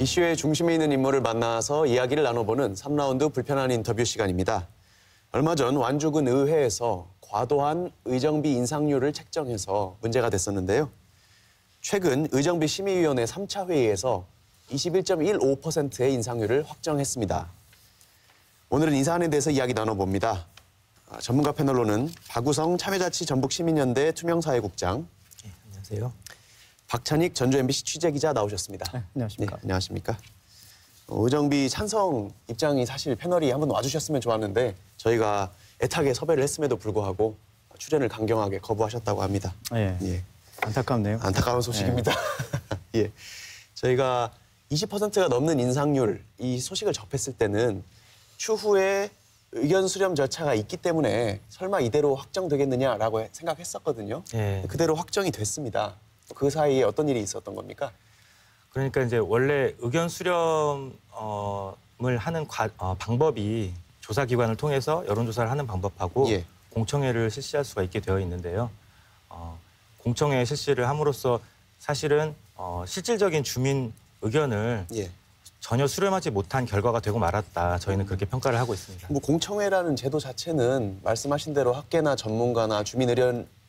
이슈의 중심에 있는 인물을 만나서 이야기를 나눠보는 3라운드 불편한 인터뷰 시간입니다. 얼마 전 완주군 의회에서 과도한 의정비 인상률을 책정해서 문제가 됐었는데요. 최근 의정비 심의위원회 3차 회의에서 21.15%의 인상률을 확정했습니다. 오늘은 이 사안에 대해서 이야기 나눠봅니다. 전문가 패널로는 박우성 참여자치 전북시민연대 투명사회국장. 네, 안녕하세요. 박찬익 전주 MBC 취재기자 나오셨습니다. 네, 안녕하십니까. 네, 안녕하십니까. 의정비 찬성 입장이 사실 패널이 한번 와주셨으면 좋았는데 저희가 애타게 섭외를 했음에도 불구하고 출연을 강경하게 거부하셨다고 합니다. 예. 안타깝네요. 안타까운 소식입니다. 예. 저희가 20%가 넘는 인상률, 이 소식을 접했을 때는 추후에 의견 수렴 절차가 있기 때문에 설마 이대로 확정되겠느냐라고 생각했었거든요. 예. 그대로 확정이 됐습니다. 그 사이에 어떤 일이 있었던 겁니까? 그러니까 이제 원래 의견 수렴을 하는 방법이 조사기관을 통해서 여론조사를 하는 방법하고 예. 공청회를 실시할 수가 있게 되어 있는데요. 공청회 실시를 함으로써 사실은 실질적인 주민 의견을 예. 전혀 수렴하지 못한 결과가 되고 말았다. 저희는 그렇게 평가를 하고 있습니다. 뭐 공청회라는 제도 자체는 말씀하신 대로 학계나 전문가나 주민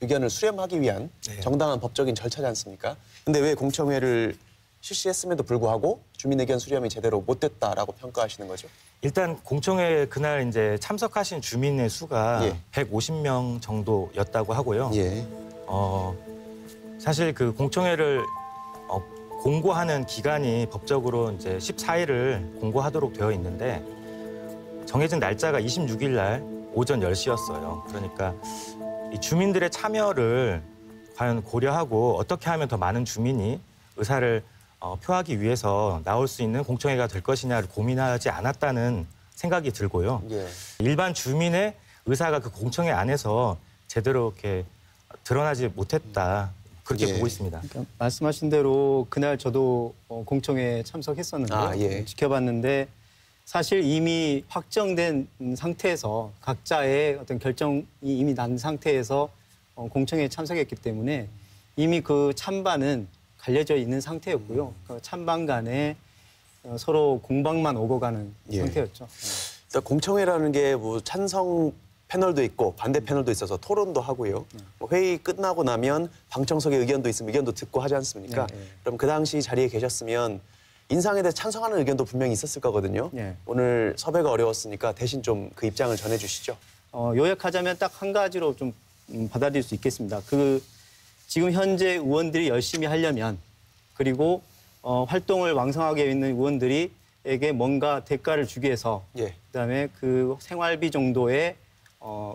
의견을 수렴하기 위한 네. 정당한 법적인 절차지 않습니까? 근데 왜 공청회를 실시했음에도 불구하고 주민 의견 수렴이 제대로 못 됐다라고 평가하시는 거죠? 일단 공청회 그날 이제 참석하신 주민의 수가 예. 150명 정도였다고 하고요. 예. 사실 그 공청회를 공고하는 기간이 법적으로 이제 14일을 공고하도록 되어 있는데 정해진 날짜가 26일 날 오전 10시였어요. 그러니까 이 주민들의 참여를 과연 고려하고 어떻게 하면 더 많은 주민이 의사를 표하기 위해서 나올 수 있는 공청회가 될 것이냐를 고민하지 않았다는 생각이 들고요. 예. 일반 주민의 의사가 그 공청회 안에서 제대로 이렇게 드러나지 못했다. 그렇게 예. 보고 있습니다. 그러니까 말씀하신 대로 그날 저도 공청회에 참석했었는데요. 예. 지켜봤는데 사실 이미 확정된 상태에서 각자의 어떤 결정이 이미 난 상태에서 공청회에 참석했기 때문에 이미 그 찬반은 갈려져 있는 상태였고요. 그 찬반 간에 서로 공방만 오고 가는 예. 상태였죠. 일단 공청회라는 게 뭐 찬성 패널도 있고 반대 패널도 있어서 토론도 하고요. 뭐 회의 끝나고 나면 방청석의 의견도 있으면 의견도 듣고 하지 않습니까? 네, 네. 그럼 그 당시 자리에 계셨으면 인상에 대해 찬성하는 의견도 분명히 있었을 거거든요. 네. 오늘 섭외가 어려웠으니까 대신 좀 그 입장을 전해주시죠. 요약하자면 딱 한 가지로 좀 받아들일 수 있겠습니다. 지금 현재 의원들이 열심히 하려면 그리고 활동을 왕성하게 있는 의원들이에게 뭔가 대가를 주기 위해서 예. 그다음에 그 생활비 정도의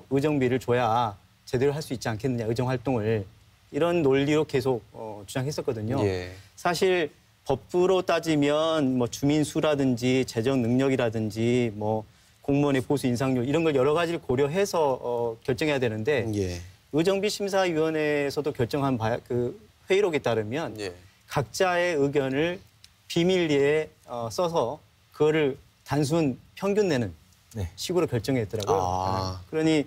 의정비를 줘야 제대로 할 수 있지 않겠느냐, 의정 활동을. 이런 논리로 계속 주장했었거든요. 예. 사실 법으로 따지면 뭐 주민 수라든지 재정 능력이라든지 뭐 공무원의 보수 인상률 이런 걸 여러 가지를 고려해서 결정해야 되는데 예. 의정비 심사위원회에서도 결정한 그 회의록에 따르면 예. 각자의 의견을 비밀리에 써서 그거를 단순 평균 내는 네. 식으로 결정했더라고요. 아. 그러니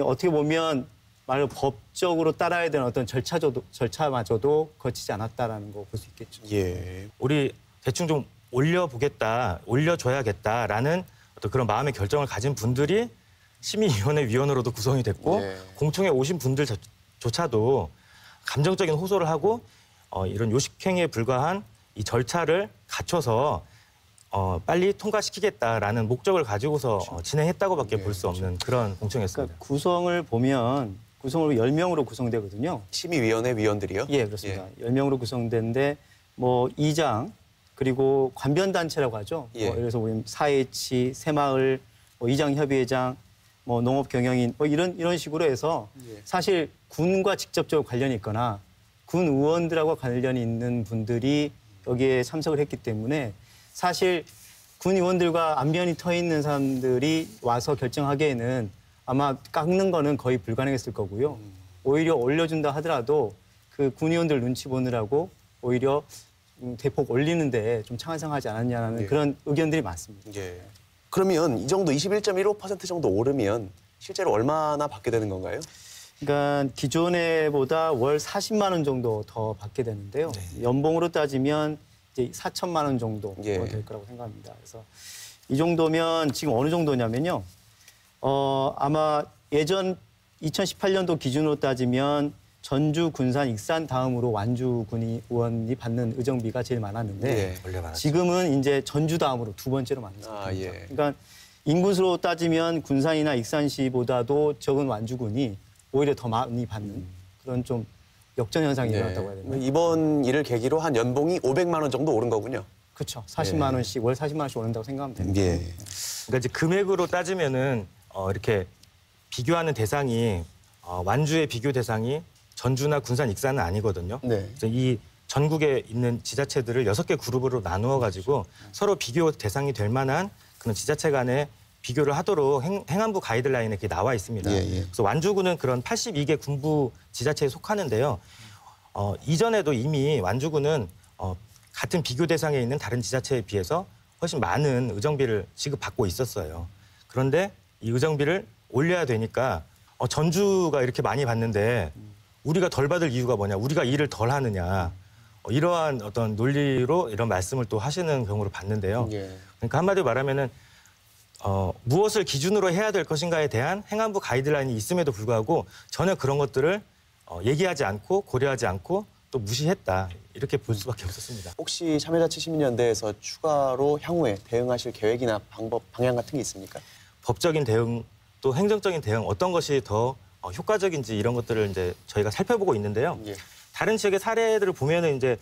어떻게 보면 말로 법적으로 따라야 되는 어떤 절차마저도 거치지 않았다라는 거 볼 수 있겠죠. 예. 우리 대충 좀 올려줘야겠다라는 어떤 그런 마음의 결정을 가진 분들이 심의위원회 위원으로도 구성이 됐고 예. 공청회 오신 분들조차도 감정적인 호소를 하고 이런 요식행위에 불과한 이 절차를 갖춰서 빨리 통과시키겠다라는 목적을 가지고서 진행했다고밖에 볼 수 없는 그런 공청회였습니다. 그러니까 구성을 보면 구성으로 10명으로 구성되거든요. 심의위원회 위원들이요? 예, 그렇습니다. 10명으로 구성되는데 뭐 이장 그리고 관변단체라고 하죠. 예. 예를 들어서 우리 사회치, 새마을, 뭐 이장협의회장, 뭐 농업경영인 뭐 이런 식으로 해서 예. 사실 군과 직접적으로 관련이 있거나 군 의원들하고 관련이 있는 분들이 여기에 참석을 했기 때문에 사실 군 의원들과 안면이 터 있는 사람들이 와서 결정하기에는 아마 깎는 거는 거의 불가능했을 거고요. 오히려 올려준다 하더라도 그 군 의원들 눈치 보느라고 오히려 대폭 올리는데 좀 찬성하지 않았냐는 예. 그런 의견들이 많습니다. 예. 그러면 이 정도 21.15% 정도 오르면 실제로 얼마나 받게 되는 건가요? 그러니까 기존에보다 월 40만 원 정도 더 받게 되는데요. 네. 연봉으로 따지면 이제 4천만 원 정도 예. 될 거라고 생각합니다. 그래서 이 정도면 지금 어느 정도냐면요. 아마 예전 2018년도 기준으로 따지면 전주, 군산, 익산 다음으로 완주 군이 의원이 받는 의정비가 제일 많았는데 예. 원래 많았죠. 지금은 이제 전주 다음으로 두 번째로 많은 상태입니다. 아, 예. 그러니까 인구수로 따지면 군산이나 익산시보다도 적은 완주군이 오히려 더 많이 받는 그런 좀 역전 현상이 일어났다고 해야 되나요? 이번 일을 계기로 한 연봉이 500만 원 정도 오른 거군요. 그렇죠. 40만 원씩 월 40만 원씩 오른다고 생각하면 됩니다. 예. 그러니까 이제 금액으로 따지면은 이렇게 비교하는 대상이 완주의 비교 대상이 전주나 군산, 익산은 아니거든요. 네. 그래서 이 전국에 있는 지자체들을 6개 그룹으로 나누어 가지고 서로 비교 대상이 될 만한 그런 지자체 간의 비교를 하도록 행안부 가이드라인에 그게 나와 있습니다. 예, 예. 그래서 완주군은 그런 82개 군부 지자체에 속하는데요. 이전에도 이미 완주군은 같은 비교 대상에 있는 다른 지자체에 비해서 훨씬 많은 의정비를 지급받고 있었어요. 그런데 이 의정비를 올려야 되니까 전주가 이렇게 많이 받는데 우리가 덜 받을 이유가 뭐냐, 우리가 일을 덜 하느냐, 이러한 어떤 논리로 이런 말씀을 또 하시는 경우를 봤는데요. 예. 그러니까 한마디로 말하면은 무엇을 기준으로 해야 될 것인가에 대한 행안부 가이드라인이 있음에도 불구하고 전혀 그런 것들을 얘기하지 않고 고려하지 않고 또 무시했다, 이렇게 볼 수밖에 없었습니다. 혹시 참여자치시민연대에서 추가로 향후에 대응하실 계획이나 방법, 방향 같은 게 있습니까? 법적인 대응 또 행정적인 대응 어떤 것이 더 효과적인지 이런 것들을 이제 저희가 살펴보고 있는데요. 예. 다른 지역의 사례들을 보면은 이제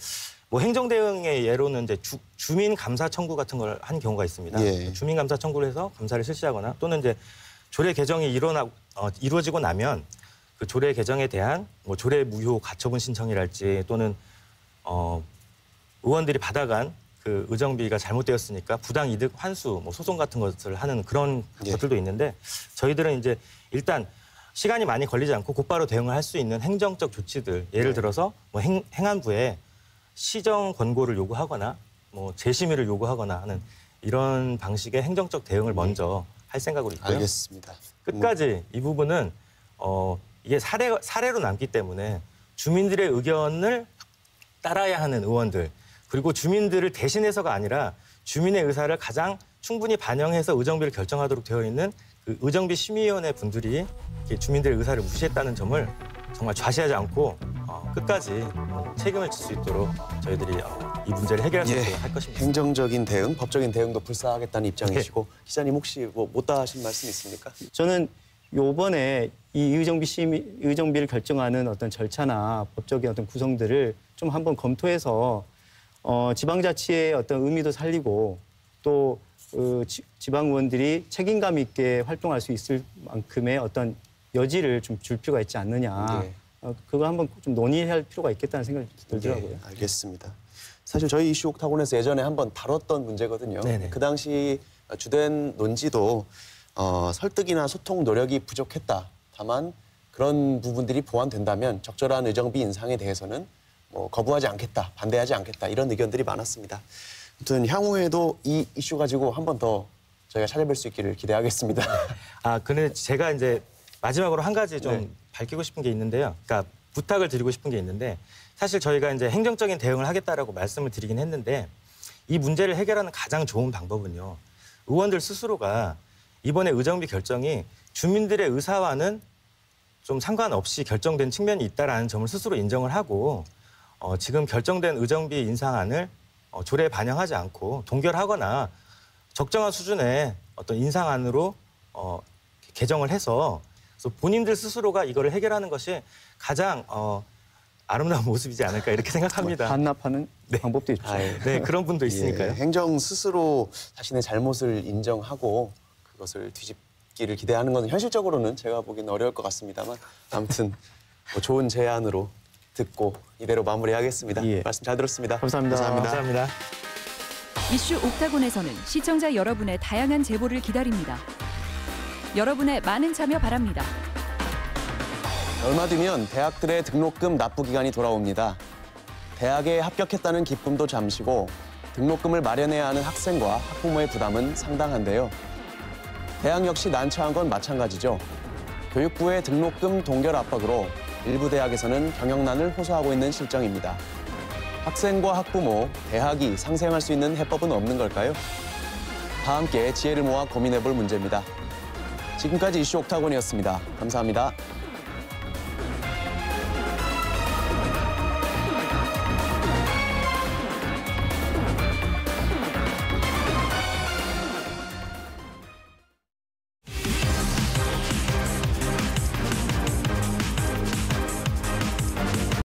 뭐 행정 대응의 예로는 이제 주민 감사 청구 같은 걸 한 경우가 있습니다. 예. 주민 감사 청구를 해서 감사를 실시하거나 또는 이제 조례 개정이 이루어지고 나면 그 조례 개정에 대한 뭐 조례 무효 가처분 신청이랄지 또는 의원들이 받아간 그 의정비가 잘못되었으니까 부당 이득 환수, 뭐 소송 같은 것을 하는 그런 예. 것들도 있는데 저희들은 이제 일단 시간이 많이 걸리지 않고 곧바로 대응을 할 수 있는 행정적 조치들, 예를 들어서 뭐 행안부에 시정 권고를 요구하거나 뭐 재심의를 요구하거나 하는 이런 방식의 행정적 대응을 먼저 할 생각으로 있고요. 알겠습니다. 끝까지 이 부분은 이게 사례로 남기 때문에 주민들의 의견을 따라야 하는 의원들, 그리고 주민들을 대신해서가 아니라 주민의 의사를 가장 충분히 반영해서 의정비를 결정하도록 되어 있는 그 의정비 심의위원회 분들이 이렇게 주민들의 의사를 무시했다는 점을 정말 좌시하지 않고 끝까지 책임을 질 수 있도록 저희들이 이 문제를 해결할 수 있도록 할 것입니다. 행정적인 대응, 법적인 대응도 불사하겠다는 입장이시고 기자님 혹시 뭐 못다 하신 말씀 있습니까? 저는 요번에 이 의정비를 결정하는 어떤 절차나 법적인 어떤 구성들을 좀 한번 검토해서 지방자치의 어떤 의미도 살리고 또 지방 의원들이 책임감 있게 활동할 수 있을 만큼의 어떤 여지를 좀 줄 필요가 있지 않느냐. 예. 그거 한번 좀 논의할 필요가 있겠다는 생각이 들더라고요. 네, 알겠습니다. 사실 저희 이슈 옥타곤에서 예전에 한번 다뤘던 문제거든요. 네네. 그 당시 주된 논지도 설득이나 소통 노력이 부족했다. 다만 그런 부분들이 보완된다면 적절한 의정비 인상에 대해서는 뭐 거부하지 않겠다, 반대하지 않겠다 이런 의견들이 많았습니다. 아무튼 향후에도 이 이슈 가지고 한 번 더 저희가 찾아뵐 수 있기를 기대하겠습니다. 근데 제가 이제 마지막으로 한 가지 좀 네. 밝히고 싶은 게 있는데요. 그러니까 부탁을 드리고 싶은 게 있는데 사실 저희가 이제 행정적인 대응을 하겠다라고 말씀을 드리긴 했는데 이 문제를 해결하는 가장 좋은 방법은요. 의원들 스스로가 이번에 의정비 결정이 주민들의 의사와는 좀 상관없이 결정된 측면이 있다라는 점을 스스로 인정을 하고 지금 결정된 의정비 인상안을 조례에 반영하지 않고 동결하거나 적정한 수준의 어떤 인상안으로 개정을 해서 그래서 본인들 스스로가 이거를 해결하는 것이 가장 아름다운 모습이지 않을까 이렇게 생각합니다. 반납하는 방법도 있죠. 네, 그런 분도 있으니까요. 예, 행정 스스로 자신의 잘못을 인정하고 그것을 뒤집기를 기대하는 것은 현실적으로는 제가 보기엔 어려울 것 같습니다만 아무튼 뭐 좋은 제안으로 듣고 이대로 마무리하겠습니다. 예. 말씀 잘 들었습니다. 감사합니다. 감사합니다. 이슈 옥타곤에서는 시청자 여러분의 다양한 제보를 기다립니다. 여러분의 많은 참여 바랍니다. 얼마 뒤면 대학들의 등록금 납부 기간이 돌아옵니다. 대학에 합격했다는 기쁨도 잠시고 등록금을 마련해야 하는 학생과 학부모의 부담은 상당한데요. 대학 역시 난처한 건 마찬가지죠. 교육부의 등록금 동결 압박으로 일부 대학에서는 경영난을 호소하고 있는 실정입니다. 학생과 학부모, 대학이 상생할 수 있는 해법은 없는 걸까요? 다 함께 지혜를 모아 고민해볼 문제입니다. 지금까지 이슈 옥타곤이었습니다. 감사합니다.